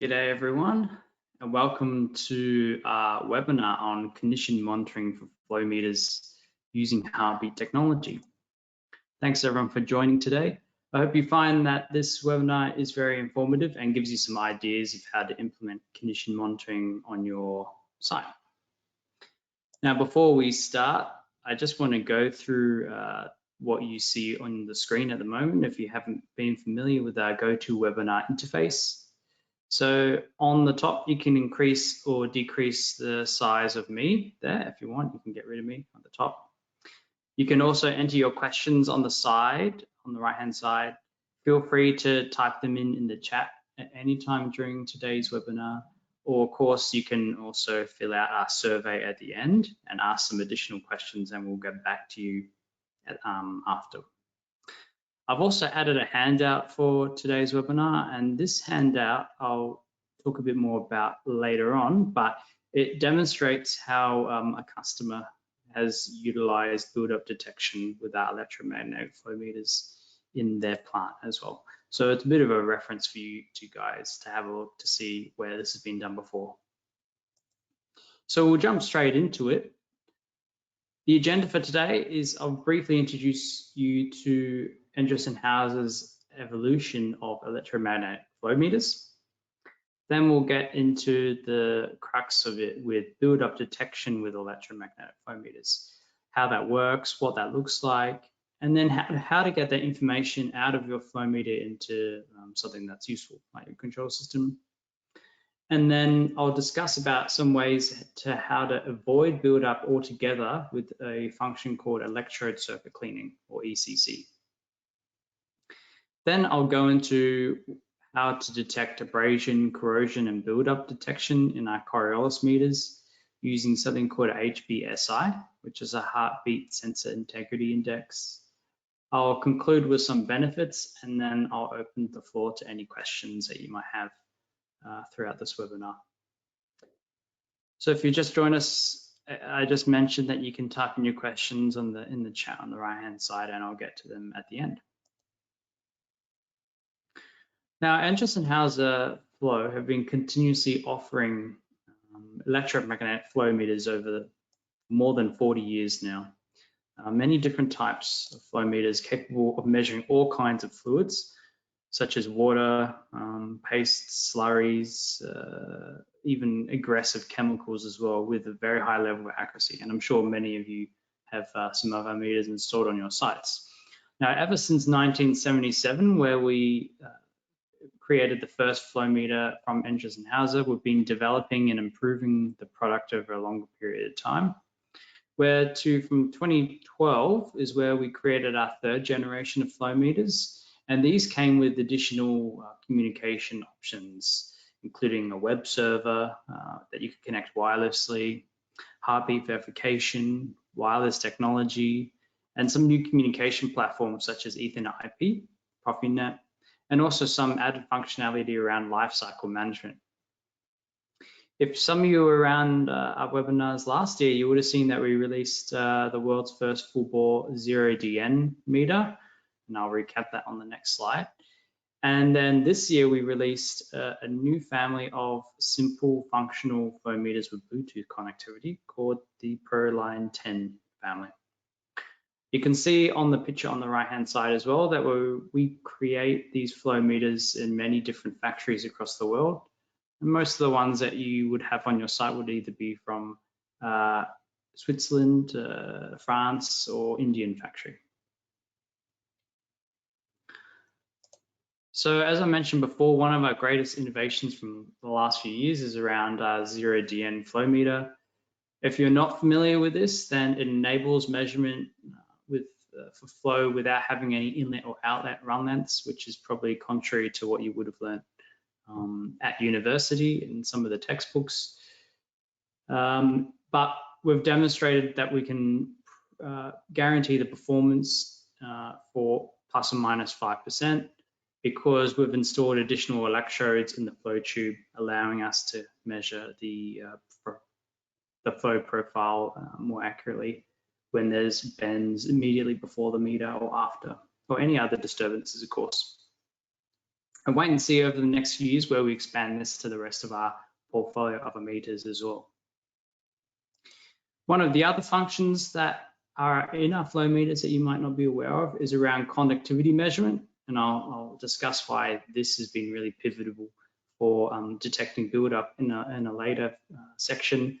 G'day everyone, and welcome to our webinar on condition monitoring for flow meters using heartbeat technology. Thanks everyone for joining today. I hope you find that this webinar is very informative and gives you some ideas of how to implement condition monitoring on your site. Now, before we start, I just want to go through what you see on the screen at the moment if you haven't been familiar with our GoToWebinar interface. So on the top, you can increase or decrease the size of me there. If you want, you can get rid of me on the top. You can also enter your questions on the side, on the right-hand side. Feel free to type them in the chat at any time during today's webinar. Or of course, you can also fill out our survey at the end and ask some additional questions and we'll get back to you after. I've also added a handout for today's webinar, and this handout I'll talk a bit more about later on, but it demonstrates how a customer has utilized build-up detection with our electromagnetic flow meters in their plant as well. So it's a bit of a reference for you two guys to have a look to see where this has been done before. So we'll jump straight into it. The agenda for today is I'll briefly introduce you to Endress+Hauser's evolution of electromagnetic flow meters. Then we'll get into the crux of it with build-up detection with electromagnetic flow meters, how that works, what that looks like, and then how to get that information out of your flow meter into something that's useful, like your control system. And then I'll discuss about some ways to how to avoid build-up altogether with a function called electrode circuit cleaning, or ECC. Then I'll go into how to detect abrasion, corrosion, and build-up detection in our Coriolis meters using something called HBSI, which is a heartbeat sensor integrity index. I'll conclude with some benefits, and then I'll open the floor to any questions that you might have throughout this webinar. So if you just join us, I just mentioned that you can type in your questions in the chat on the right-hand side, and I'll get to them at the end. Now, Endress+Hauser Flow have been continuously offering electromagnetic flow meters over more than 40 years now. Many different types of flow meters capable of measuring all kinds of fluids, such as water, pastes, slurries, even aggressive chemicals as well, with a very high level of accuracy. And I'm sure many of you have some of our meters installed on your sites. Now, ever since 1977, where we created the first flow meter from Endress+Hauser, we've been developing and improving the product over a longer period of time. From 2012 is where we created our third generation of flow meters, and these came with additional communication options, including a web server that you can connect wirelessly, heartbeat verification, wireless technology, and some new communication platforms such as Ethernet IP, Profinet, and also some added functionality around lifecycle management. If some of you were around our webinars last year, you would have seen that we released the world's first full-bore 0DN meter, and I'll recap that on the next slide. And then this year we released a new family of simple functional flow meters with Bluetooth connectivity called the ProLine 10 family. You can see on the picture on the right-hand side as well that we create these flow meters in many different factories across the world. And most of the ones that you would have on your site would either be from Switzerland, France, or Indian factory. So as I mentioned before, one of our greatest innovations from the last few years is around our 0DN flow meter. If you're not familiar with this, then it enables measurement for flow without having any inlet or outlet run lengths, which is probably contrary to what you would have learned at university in some of the textbooks. But we've demonstrated that we can guarantee the performance for plus or minus 5% because we've installed additional electrodes in the flow tube, allowing us to measure the flow profile more accurately when there's bends immediately before the meter or after, or any other disturbances, of course. and wait and see over the next few years where we expand this to the rest of our portfolio of meters as well. One of the other functions that are in our flow meters that you might not be aware of is around conductivity measurement, and I'll discuss why this has been really pivotal for detecting buildup in a later section.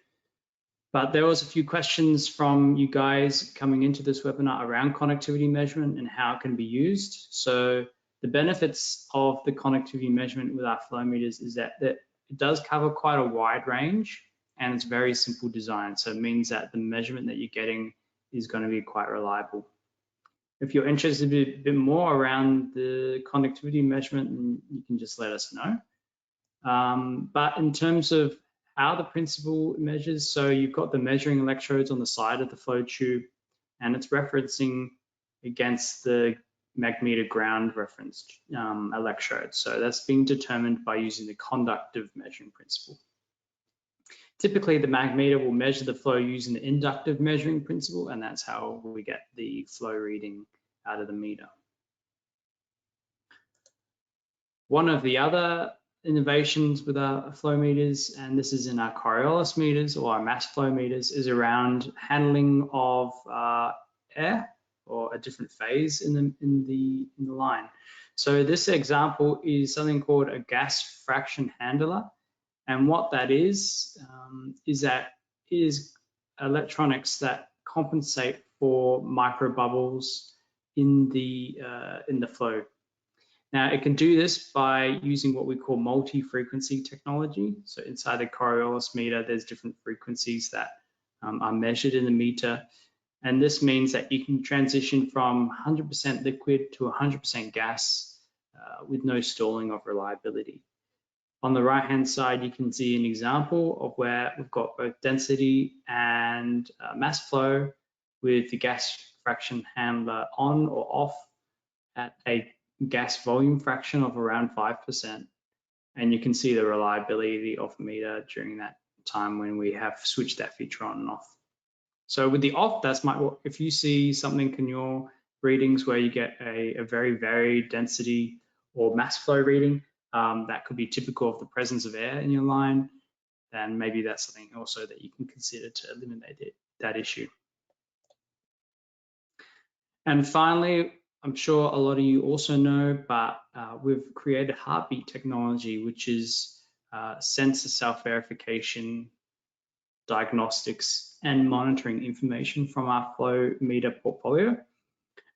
But there was a few questions from you guys coming into this webinar around conductivity measurement and how it can be used. So the benefits of the conductivity measurement with our flow meters is that it does cover quite a wide range, and it's very simple design. So it means that the measurement that you're getting is going to be quite reliable. If you're interested a bit more around the conductivity measurement, you can just let us know. But in terms of how the principle measures, so you've got the measuring electrodes on the side of the flow tube, and it's referencing against the magmeter ground reference electrode. So that's being determined by using the conductive measuring principle. Typically, the magmeter will measure the flow using the inductive measuring principle, and that's how we get the flow reading out of the meter. One of the other innovations with our flow meters, and this is in our Coriolis meters or our mass flow meters, is around handling of air or a different phase in the line. So this example is something called a gas fraction handler, and what that is electronics that compensate for microbubbles in the flow. Now, it can do this by using what we call multi-frequency technology. So inside the Coriolis meter, there's different frequencies that are measured in the meter. And this means that you can transition from 100% liquid to 100% gas with no stalling of reliability. On the right-hand side, you can see an example of where we've got both density and mass flow with the gas fraction handler on or off at a gas volume fraction of around 5%. And you can see the reliability of the meter during that time when we have switched that feature on and off. So with the off, if you see something in your readings where you get a very varied density or mass flow reading, that could be typical of the presence of air in your line, then maybe that's something also that you can consider to eliminate that issue. And finally, I'm sure a lot of you also know, but we've created heartbeat technology, which is sensor self-verification, diagnostics, and monitoring information from our flow meter portfolio.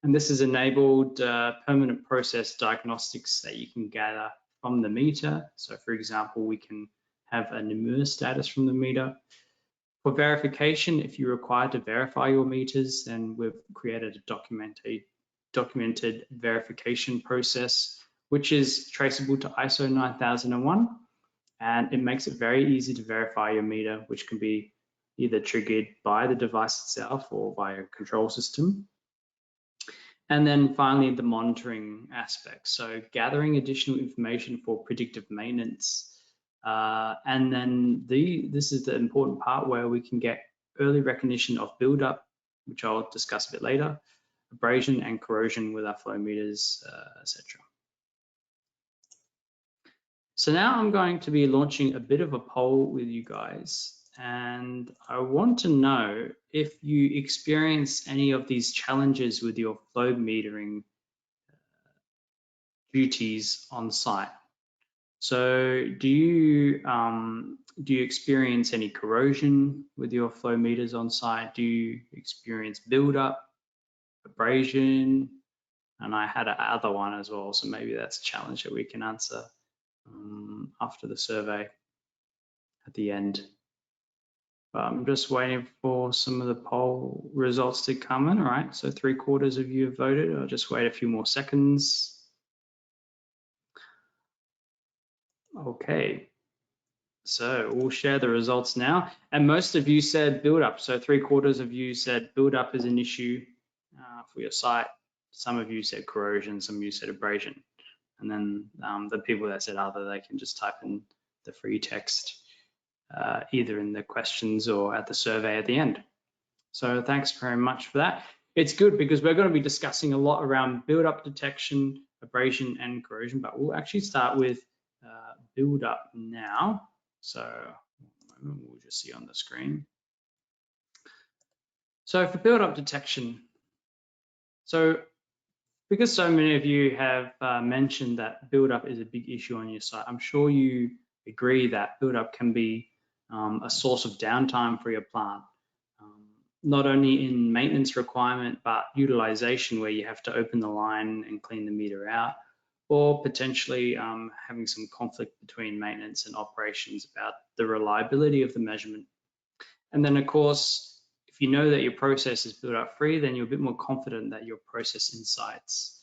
And this has enabled permanent process diagnostics that you can gather from the meter. So for example, we can have a Nemur status from the meter. For verification, if you're required to verify your meters, then we've created a documented verification process, which is traceable to ISO 9001. And it makes it very easy to verify your meter, which can be either triggered by the device itself or via a control system. And then finally, the monitoring aspect. So gathering additional information for predictive maintenance. And then this is the important part where we can get early recognition of buildup, which I'll discuss a bit later, abrasion and corrosion with our flow meters, etc. So now I'm going to be launching a bit of a poll with you guys, and I want to know if you experience any of these challenges with your flow metering duties on site. So do you experience any corrosion with your flow meters on site? Do you experience buildup, abrasion? And I had another one as well, so maybe that's a challenge that we can answer after the survey at the end. But I'm just waiting for some of the poll results to come in. All right, so 3/4 of you have voted. I'll just wait a few more seconds. Okay, so we'll share the results now. And most of you said build up. So 3/4 of you said build up is an issue for your site. Some of you said corrosion, some of you said abrasion. And then the people that said other, they can just type in the free text either in the questions or at the survey at the end. So thanks very much for that. It's good because we're going to be discussing a lot around build-up detection, abrasion and corrosion, but we'll actually start with build-up now. So we'll just see on the screen. So for build-up detection, so because so many of you have mentioned that build-up is a big issue on your site, I'm sure you agree that build-up can be a source of downtime for your plant, not only in maintenance requirement, but utilization where you have to open the line and clean the meter out, or potentially having some conflict between maintenance and operations about the reliability of the measurement. And then of course, if you know that your process is build-up free, then you're a bit more confident that your process insights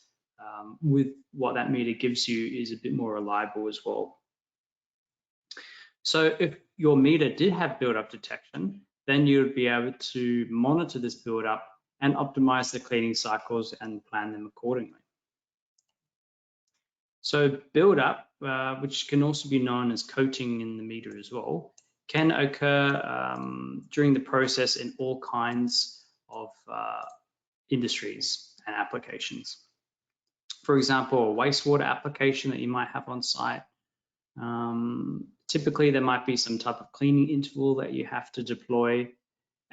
with what that meter gives you is a bit more reliable as well. So if your meter did have build-up detection, then you would be able to monitor this build-up and optimize the cleaning cycles and plan them accordingly. So build-up, which can also be known as coating in the meter as well, can occur during the process in all kinds of industries and applications. For example, a wastewater application that you might have on site. Typically, there might be some type of cleaning interval that you have to deploy,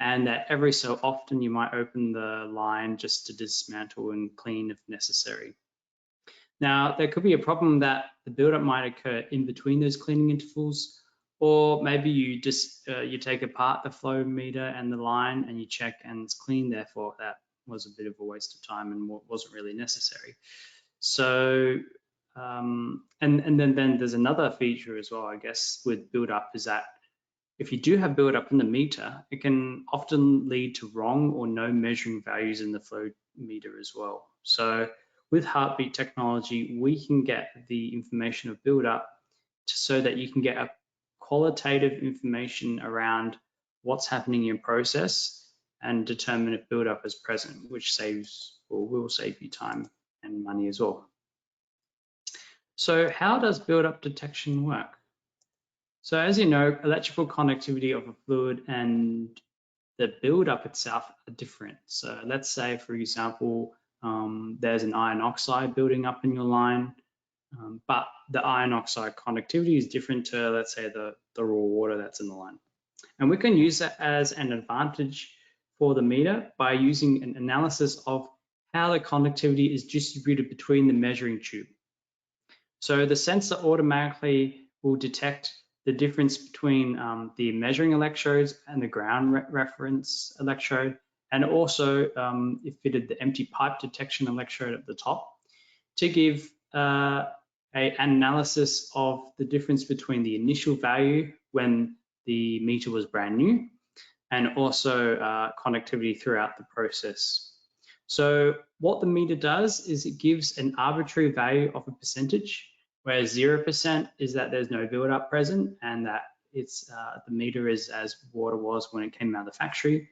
and that every so often you might open the line just to dismantle and clean if necessary. Now, there could be a problem that the buildup might occur in between those cleaning intervals, or maybe you just you take apart the flow meter and the line and you check and it's clean, therefore that was a bit of a waste of time and wasn't really necessary. So, and then there's another feature as well, I guess, with build-up is that if you do have build-up in the meter, it can often lead to wrong or no measuring values in the flow meter as well. So with heartbeat technology, we can get the information of build-up so that you can get a qualitative information around what's happening in your process and determine if build-up is present, which saves or will save you time and money as well. So how does build-up detection work? So as you know, electrical conductivity of a fluid and the build-up itself are different. So let's say, for example, there's an iron oxide building up in your line, but the iron oxide conductivity is different to, let's say, the raw water that's in the line. And we can use that as an advantage for the meter by using an analysis of how the conductivity is distributed between the measuring tube. So the sensor automatically will detect the difference between the measuring electrodes and the ground reference electrode, and also it fitted the empty pipe detection electrode at the top to give an analysis of the difference between the initial value when the meter was brand new and also conductivity throughout the process. So what the meter does is it gives an arbitrary value of a percentage, whereas 0% is that there's no build-up present and that it's the meter is as water was when it came out of the factory.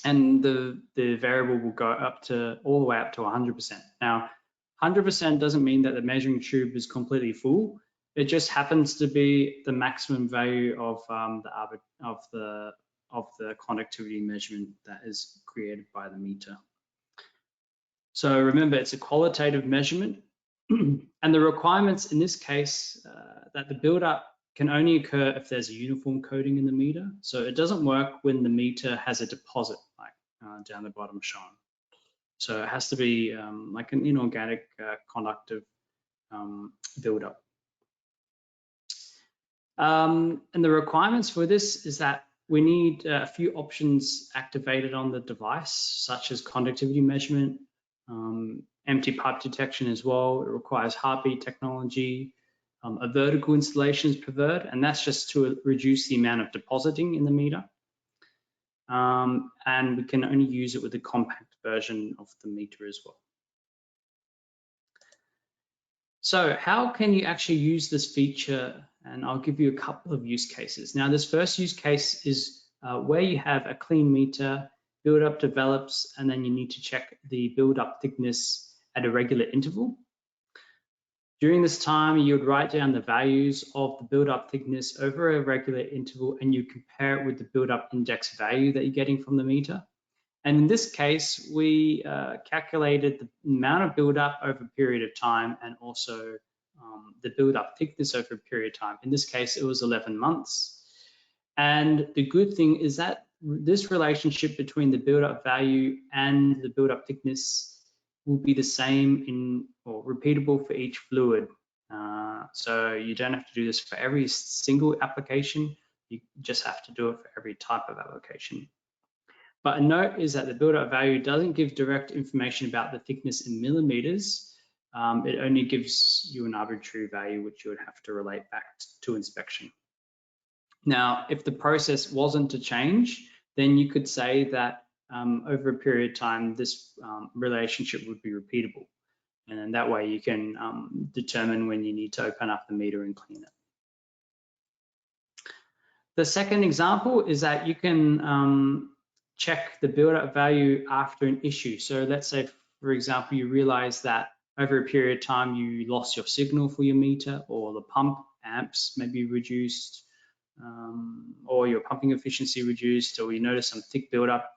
And the variable will go up to all the way up to 100%. Now, 100% doesn't mean that the measuring tube is completely full. It just happens to be the maximum value of the conductivity measurement that is created by the meter. So remember, it's a qualitative measurement, and the requirements in this case that the build-up can only occur if there's a uniform coating in the meter. So it doesn't work when the meter has a deposit like down the bottom shown. So it has to be like an inorganic conductive build-up. And the requirements for this is that we need a few options activated on the device, such as conductivity measurement, empty pipe detection as well. It requires heartbeat technology. A vertical installation is preferred, and that's just to reduce the amount of depositing in the meter. And we can only use it with a compact version of the meter as well. So how can you actually use this feature? And I'll give you a couple of use cases. Now, this first use case is where you have a clean meter, build-up develops, and then you need to check the build-up thickness at a regular interval. During this time, you would write down the values of the build-up thickness over a regular interval, and you compare it with the build-up index value that you're getting from the meter. And in this case, we calculated the amount of buildup over a period of time and also the buildup thickness over a period of time. In this case, it was 11 months. And the good thing is that this relationship between the buildup value and the buildup thickness will be the same in or repeatable for each fluid. So you don't have to do this for every single application. You just have to do it for every type of application. But a note is that the buildup value doesn't give direct information about the thickness in millimeters. It only gives you an arbitrary value, which you would have to relate back to inspection. Now, if the process wasn't to change, then you could say that over a period of time, this relationship would be repeatable. And then that way you can determine when you need to open up the meter and clean it. The second example is that you can check the buildup value after an issue. So let's say, for example, you realize that over a period of time you lost your signal for your meter, or the pump amps may be reduced, or your pumping efficiency reduced, or you notice some thick buildup.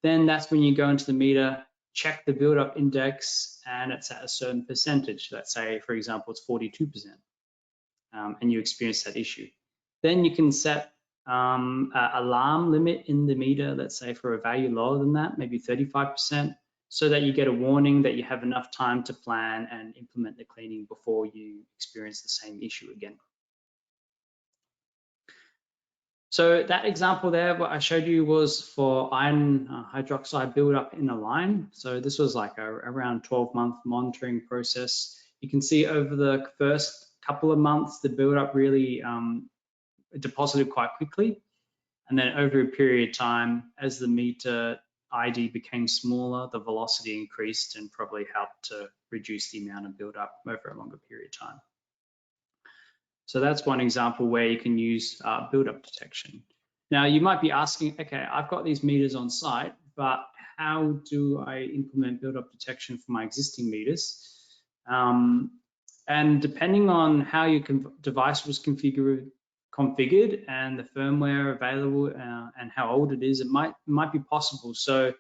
Then that's when you go into the meter, check the buildup index, and it's at a certain percentage. Let's say, for example, it's 42%, and you experience that issue. Then you can set an alarm limit in the meter, let's say for a value lower than that, maybe 35%, so that you get a warning that you have enough time to plan and implement the cleaning before you experience the same issue again. So that example there, what I showed you was for iron hydroxide buildup in a line. So this was like around 12-month monitoring process. You can see over the first couple of months, the buildup really deposited quite quickly. And then over a period of time, as the meter ID became smaller, the velocity increased and probably helped to reduce the amount of buildup over a longer period of time. So that's one example where you can use buildup detection. Now you might be asking, okay, I've got these meters on site, but how do I implement buildup detection for my existing meters? And depending on how your device was configured and the firmware available and how old it is, it might be possible. So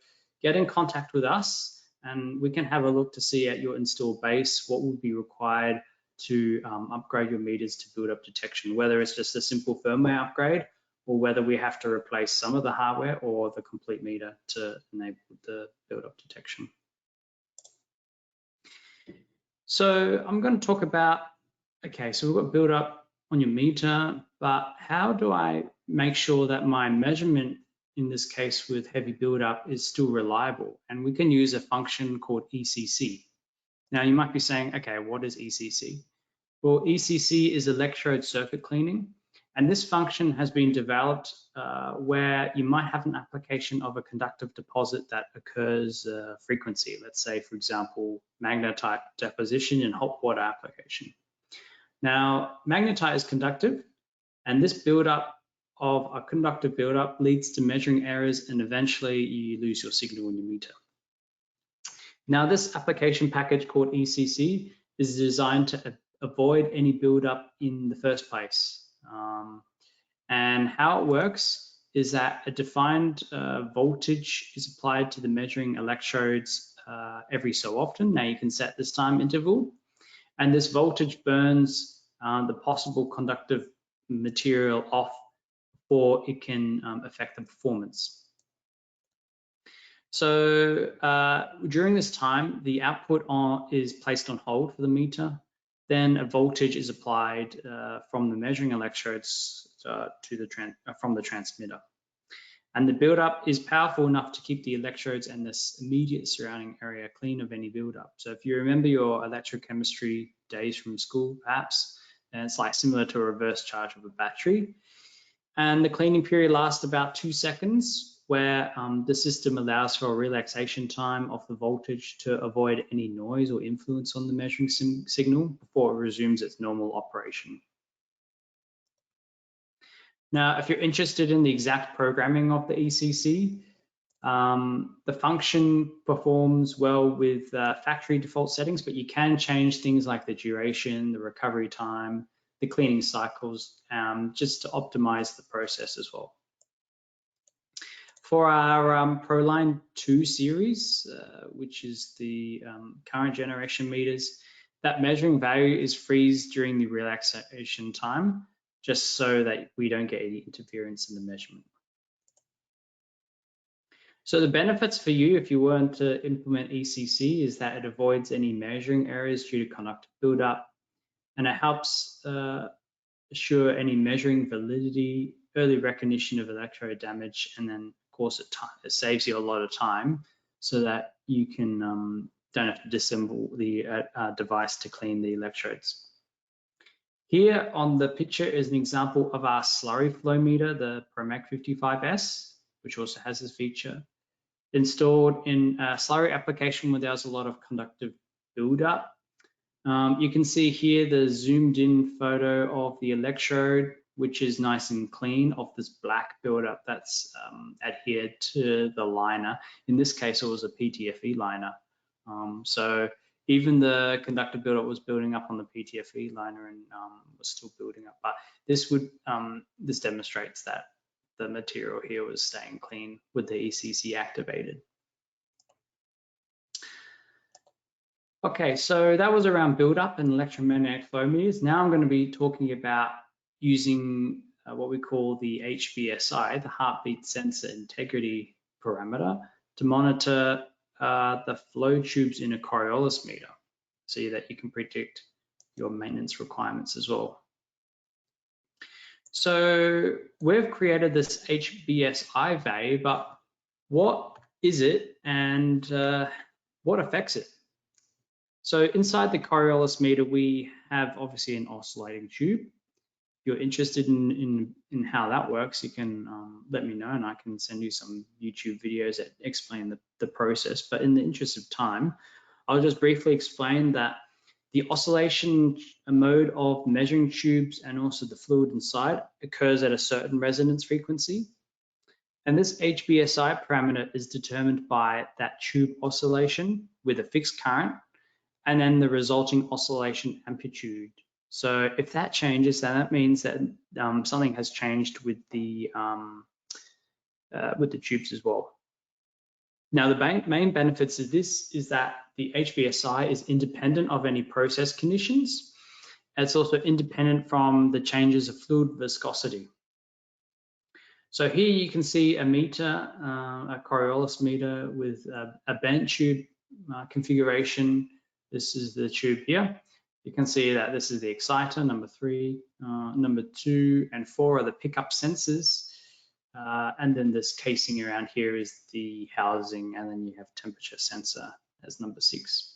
get in contact with us and we can have a look to see at your install base what would be required to upgrade your meters to buildup detection, whether it's just a simple firmware upgrade or whether we have to replace some of the hardware or the complete meter to enable the buildup detection. So I'm going to talk about, okay, so we've got buildup on your meter, but how do I make sure that my measurement, in this case with heavy buildup, is still reliable? And we can use a function called ECC. Now you might be saying, okay, what is ECC? Well, ECC is electrode circuit cleaning, and this function has been developed where you might have an application of a conductive deposit that occurs frequency. Let's say, for example, magnetite deposition in hot water application. Now, magnetite is conductive, and this buildup of a conductive buildup leads to measuring errors, and eventually you lose your signal in your meter. Now, this application package called ECC is designed to avoid any buildup in the first place. And how it works is that a defined voltage is applied to the measuring electrodes every so often. Now you can set this time interval, and this voltage burns the possible conductive material off before it can affect the performance. So during this time, the output is placed on hold for the meter. Then a voltage is applied from the measuring electrodes from the transmitter. And the buildup is powerful enough to keep the electrodes and this immediate surrounding area clean of any buildup. So if you remember your electrochemistry days from school, perhaps, and it's like similar to a reverse charge of a battery. And the cleaning period lasts about 2 seconds, where the system allows for a relaxation time of the voltage to avoid any noise or influence on the measuring signal before it resumes its normal operation. Now, if you're interested in the exact programming of the ECC, the function performs well with factory default settings, but you can change things like the duration, the recovery time, the cleaning cycles, just to optimize the process as well. For our ProLine 2 series, which is the current generation meters, that measuring value is freeze during the relaxation time, just so that we don't get any interference in the measurement. So the benefits for you if you weren't to implement ECC is that it avoids any measuring errors due to conductive buildup, and it helps assure any measuring validity, early recognition of electrode damage, and then of course it saves you a lot of time so that you can don't have to disassemble the device to clean the electrodes. Here on the picture is an example of our slurry flow meter, the Promag 55S, which also has this feature. Installed in a slurry application where there's a lot of conductive buildup. You can see here the zoomed in photo of the electrode, which is nice and clean of this black buildup that's adhered to the liner. In this case, it was a PTFE liner. So even the conductive buildup was building up on the PTFE liner and was still building up. But this demonstrates that the material here was staying clean with the ECC activated. Okay, so that was around buildup and electromagnetic flow meters. Now I'm going to be talking about using what we call the HBSI, the heartbeat sensor integrity parameter, to monitor the flow tubes in a Coriolis meter, so that you can predict your maintenance requirements as well. So we've created this HBSI value, but what is it and what affects it? So inside the Coriolis meter, we have obviously an oscillating tube. If you're interested in how that works, you can let me know and I can send you some YouTube videos that explain the process. But in the interest of time, I'll just briefly explain that the oscillation mode of measuring tubes and also the fluid inside occurs at a certain resonance frequency. And this HBSI parameter is determined by that tube oscillation with a fixed current and then the resulting oscillation amplitude. So if that changes, then that means that something has changed with the tubes as well. Now, the main benefits of this is that the HBSI is independent of any process conditions. It's also independent from the changes of fluid viscosity. So here you can see a meter, a Coriolis meter with a bent tube configuration. This is the tube here. You can see that this is the exciter, number 3, number 2 and 4 are the pickup sensors. And then this casing around here is the housing, and then you have temperature sensor as number 6.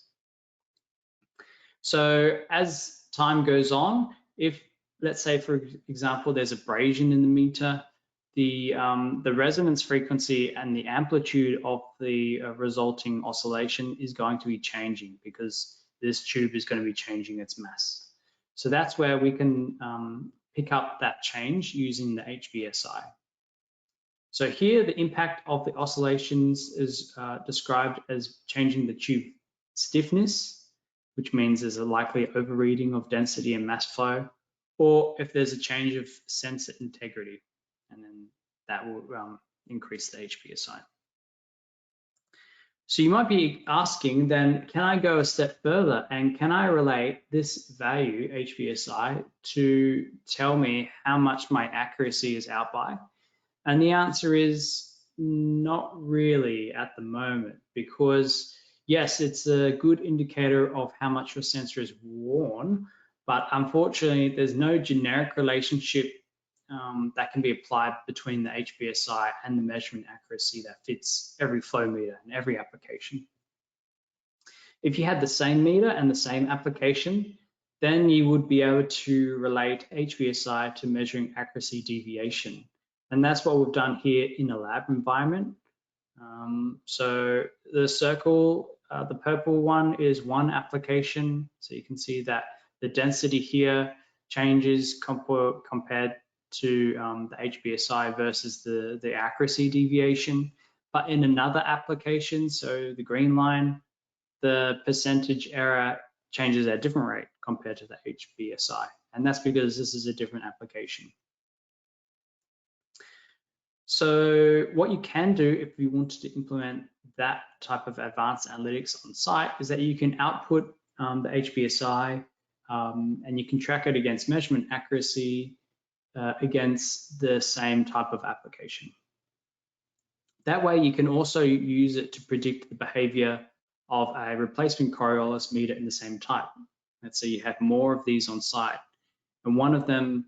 So as time goes on, if let's say for example there's abrasion in the meter, the resonance frequency and the amplitude of the resulting oscillation is going to be changing because this tube is going to be changing its mass. So that's where we can pick up that change using the HBSI. So here the impact of the oscillations is described as changing the tube stiffness, which means there's a likely overreading of density and mass flow, or if there's a change of sensor integrity, and then that will increase the HBSI. So you might be asking then, can I go a step further and can I relate this value, HBSI, to tell me how much my accuracy is out by? And the answer is not really at the moment, because yes, it's a good indicator of how much your sensor is worn, but unfortunately there's no generic relationship that can be applied between the HBSI and the measurement accuracy that fits every flow meter and every application. If you had the same meter and the same application, then you would be able to relate HBSI to measuring accuracy deviation. And that's what we've done here in a lab environment. So the circle, the purple one is one application. So you can see that the density here changes compared to the HBSI versus the accuracy deviation. But in another application, so the green line, the percentage error changes at a different rate compared to the HBSI. And that's because this is a different application. So what you can do if you wanted to implement that type of advanced analytics on site is that you can output the HPSI and you can track it against measurement accuracy against the same type of application. That way you can also use it to predict the behavior of a replacement Coriolis meter in the same type. Let's say you have more of these on site and one of them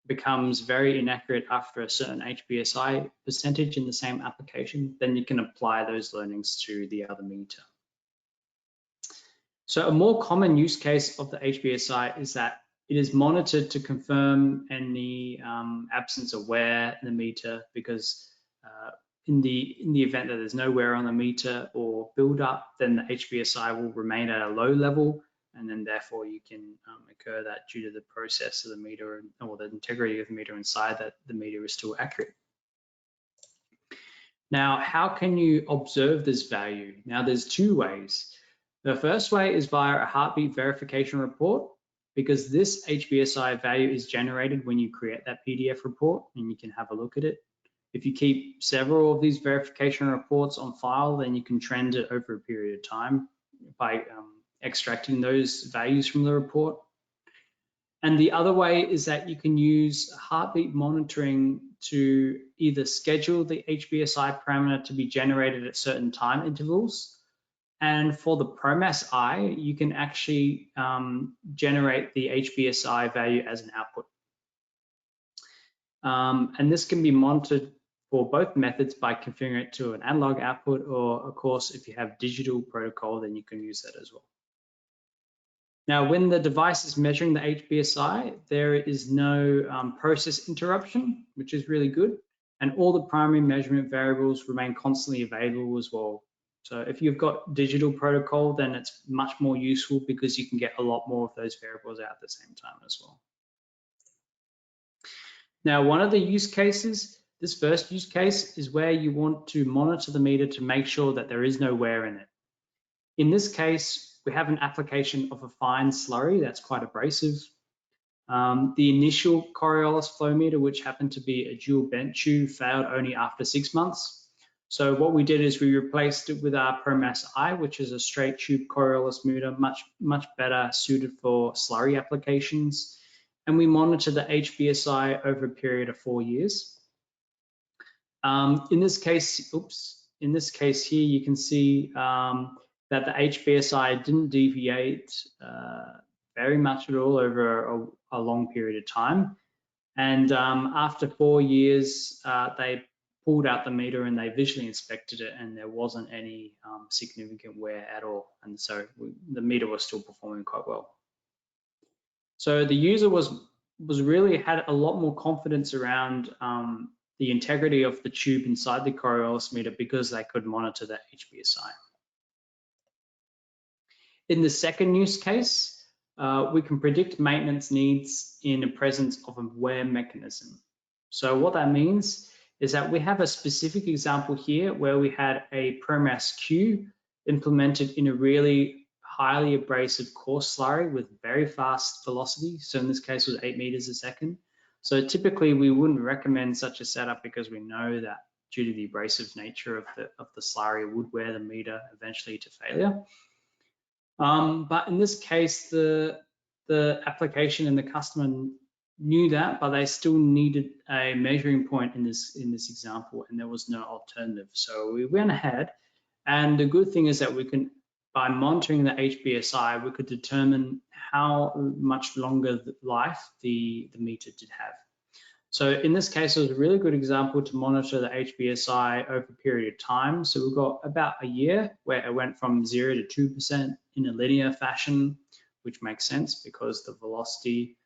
becomes very inaccurate after a certain HPSI percentage in the same application, then you can apply those learnings to the other meter. So a more common use case of the HPSI is that it is monitored to confirm any absence of wear in the meter, because in the event that there's no wear on the meter or buildup, then the HPSI will remain at a low level, and then therefore you can occur that due to the process of the meter or the integrity of the meter inside, that the meter is still accurate. Now, how can you observe this value? Now, there's two ways. The first way is via a heartbeat verification report, because this HPSI value is generated when you create that PDF report and you can have a look at it. If you keep several of these verification reports on file, then you can trend it over a period of time by extracting those values from the report. And the other way is that you can use heartbeat monitoring to either schedule the HPSI parameter to be generated at certain time intervals. And for the Promag, you can actually generate the HPSI value as an output. And this can be monitored for both methods by configuring it to an analog output, or of course, if you have digital protocol, then you can use that as well. Now, when the device is measuring the HPSI, there is no process interruption, which is really good. And all the primary measurement variables remain constantly available as well. So if you've got digital protocol, then it's much more useful because you can get a lot more of those variables out at the same time as well. Now, one of the use cases, this first use case, is where you want to monitor the meter to make sure that there is no wear in it. In this case, we have an application of a fine slurry that's quite abrasive. The initial Coriolis flow meter, which happened to be a dual bent tube, failed only after 6 months. So what we did is we replaced it with our Promag, which is a straight tube Coriolis meter, much better suited for slurry applications. And we monitor the HPSI over a period of 4 years. In this case here, you can see that the HPSI didn't deviate very much at all over a long period of time. And after 4 years, they pulled out the meter and they visually inspected it, and there wasn't any significant wear at all. And so the meter was still performing quite well. So the user really had a lot more confidence around the integrity of the tube inside the Coriolis meter because they could monitor the HPSI. In the second use case, we can predict maintenance needs in the presence of a wear mechanism. So what that means is that we have a specific example here where we had a Promag Q implemented in a really highly abrasive coarse slurry with very fast velocity. So in this case, it was 8 meters a second. So typically we wouldn't recommend such a setup because we know that due to the abrasive nature of the slurry, it would wear the meter eventually to failure. But in this case, the application and the customer knew that, but they still needed a measuring point in this example, and there was no alternative. So we went ahead, and the good thing is that we can, by monitoring the HPSI, we could determine how much longer life the meter did have. So in this case, it was a really good example to monitor the HPSI over a period of time. So we've got about a year where it went from 0 to 2% in a linear fashion, which makes sense because the velocity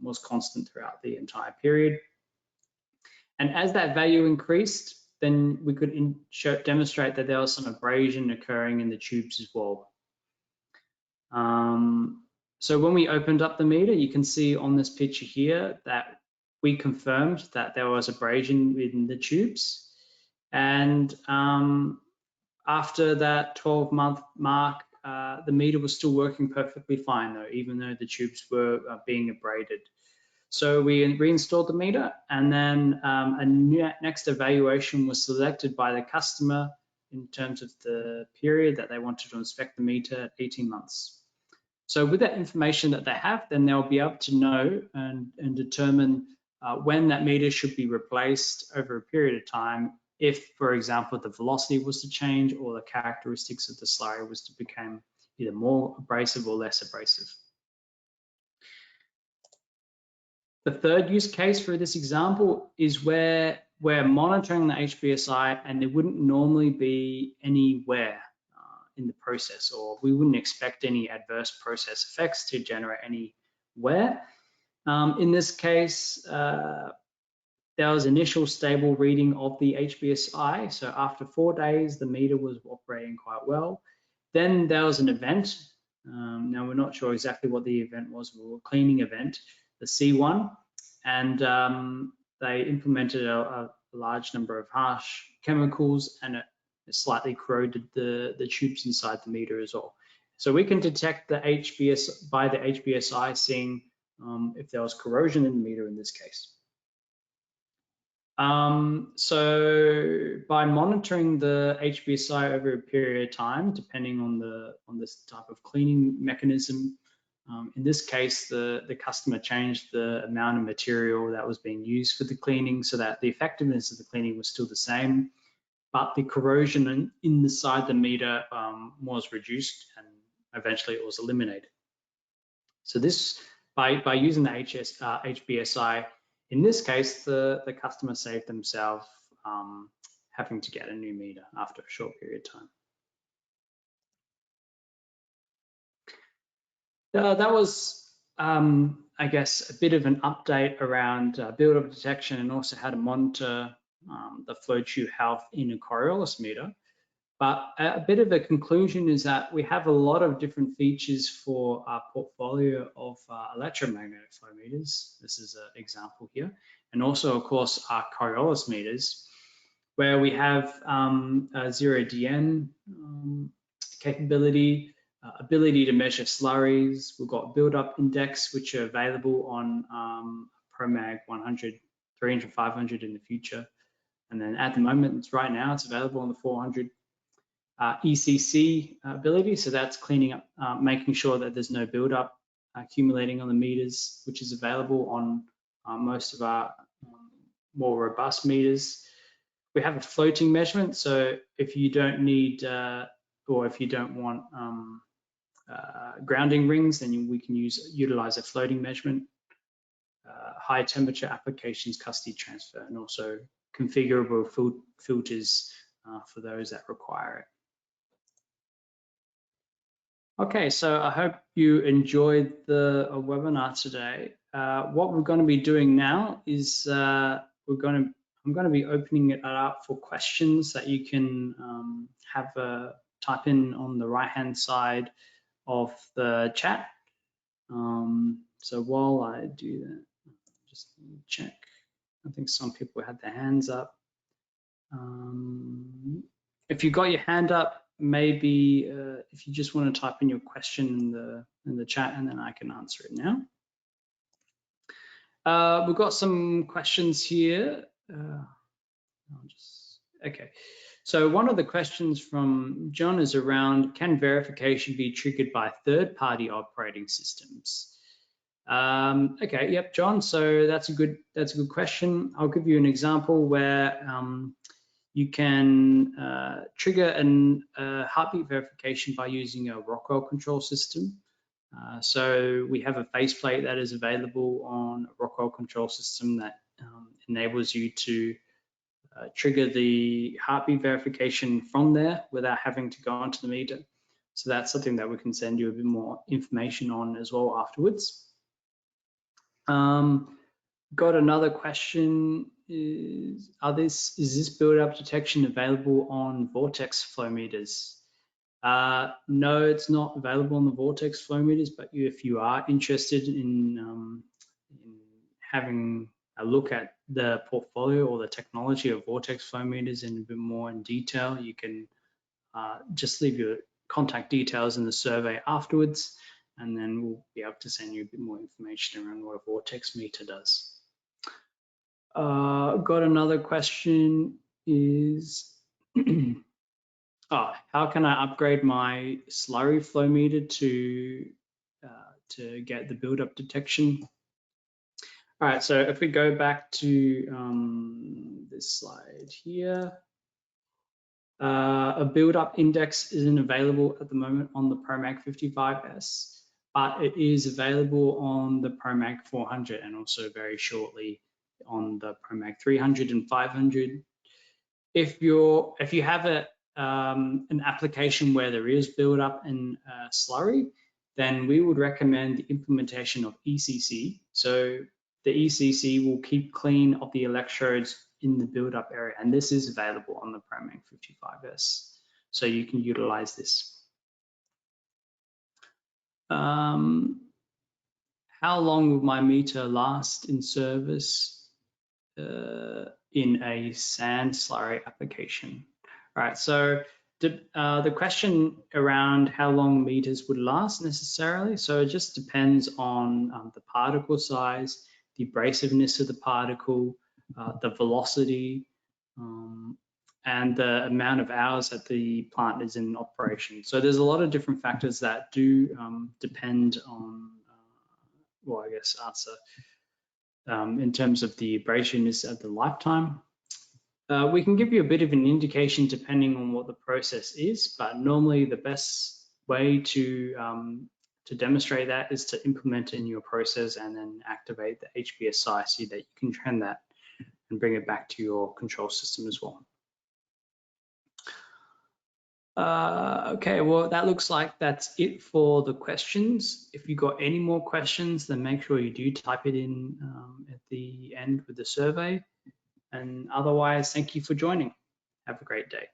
was constant throughout the entire period. And as that value increased, then we could demonstrate that there was some abrasion occurring in the tubes as well. So when we opened up the meter, you can see on this picture here that we confirmed that there was abrasion within the tubes. And after that 12-month mark, the meter was still working perfectly fine though, even though the tubes were being abraded. So we reinstalled the meter, and then a next evaluation was selected by the customer in terms of the period that they wanted to inspect the meter at 18 months. So with that information that they have, then they'll be able to know and determine when that meter should be replaced over a period of time if, for example, the velocity was to change or the characteristics of the slurry was to become either more abrasive or less abrasive. The third use case for this example is where we're monitoring the HPSI and there wouldn't normally be any wear in the process, or we wouldn't expect any adverse process effects to generate any wear. In this case, there was initial stable reading of the HPSI. So after 4 days, the meter was operating quite well. Then there was an event. Now we're not sure exactly what the event was. We were a cleaning event, the C1, and they implemented a large number of harsh chemicals, and it slightly corroded the tubes inside the meter as well. So we can detect the HPS by the HPSI, seeing if there was corrosion in the meter in this case. So by monitoring the HPSI over a period of time, depending on this type of cleaning mechanism, in this case, the customer changed the amount of material that was being used for the cleaning so that the effectiveness of the cleaning was still the same, but the corrosion inside the meter was reduced and eventually it was eliminated. So this, by using the HPSI, in this case, the customer saved themselves having to get a new meter after a short period of time. That was, I guess, a bit of an update around buildup detection and also how to monitor the flow tube health in a Coriolis meter. But a bit of a conclusion is that we have a lot of different features for our portfolio of electromagnetic flow meters. This is an example here. And also, of course, our Coriolis meters, where we have a 0DN capability, ability to measure slurries. We've got build-up index, which are available on Promag 100, 300, 500 in the future. And then at the moment, right now, it's available on the 400. ECC ability, so that's cleaning up, making sure that there's no buildup accumulating on the meters, which is available on most of our more robust meters. We have a floating measurement, so if you don't need or if you don't want grounding rings, then we can utilize a floating measurement. High temperature applications, custody transfer, and also configurable filters for those that require it. Okay, so I hope you enjoyed the webinar today. What we're going to be doing now is I'm going to be opening it up for questions that you can type in on the right-hand side of the chat. So while I do that, just check. I think some people had their hands up. If you got your hand up, maybe if you just want to type in your question in the chat, and then I can answer it now. We've got some questions here. Okay, so one of the questions from John is around, can verification be triggered by third-party operating systems? Okay, yep, John. So that's a good question. I'll give you an example where you can trigger a heartbeat verification by using a Rockwell control system. So we have a faceplate that is available on a Rockwell control system that enables you to trigger the heartbeat verification from there without having to go onto the meter. So that's something that we can send you a bit more information on as well afterwards. Got another question. Is this build-up detection available on Vortex flow meters? No, it's not available on the Vortex flow meters, but if you are interested in having a look at the portfolio or the technology of Vortex flow meters in a bit more in detail, you can just leave your contact details in the survey afterwards, and then we'll be able to send you a bit more information around what a vortex meter does. Got another question is, how can I upgrade my slurry flow meter to get the buildup detection? All right, so if we go back to this slide here, a build-up index isn't available at the moment on the Promag 55S, but it is available on the Promag 400 and also very shortly on the Promag 300 and 500. If you have an application where there is build-up in slurry, then we would recommend the implementation of ECC. So the ECC will keep clean of the electrodes in the build-up area, and this is available on the Promag 55S, so you can utilize this. How long will my meter last in service in a sand slurry application? All right, so the question around how long meters would last necessarily, so it just depends on the particle size, the abrasiveness of the particle, the velocity, and the amount of hours that the plant is in operation. So there's a lot of different factors that do depend on, well, I guess answer in terms of the abrasiveness of the lifetime. We can give you a bit of an indication depending on what the process is, but normally the best way to demonstrate that is to implement in your process and then activate the HBSI so that you can trend that and bring it back to your control system as well. Okay, well, that looks like that's it for the questions. If you've got any more questions, then make sure you do type it in at the end with the survey. And otherwise, thank you for joining. Have a great day.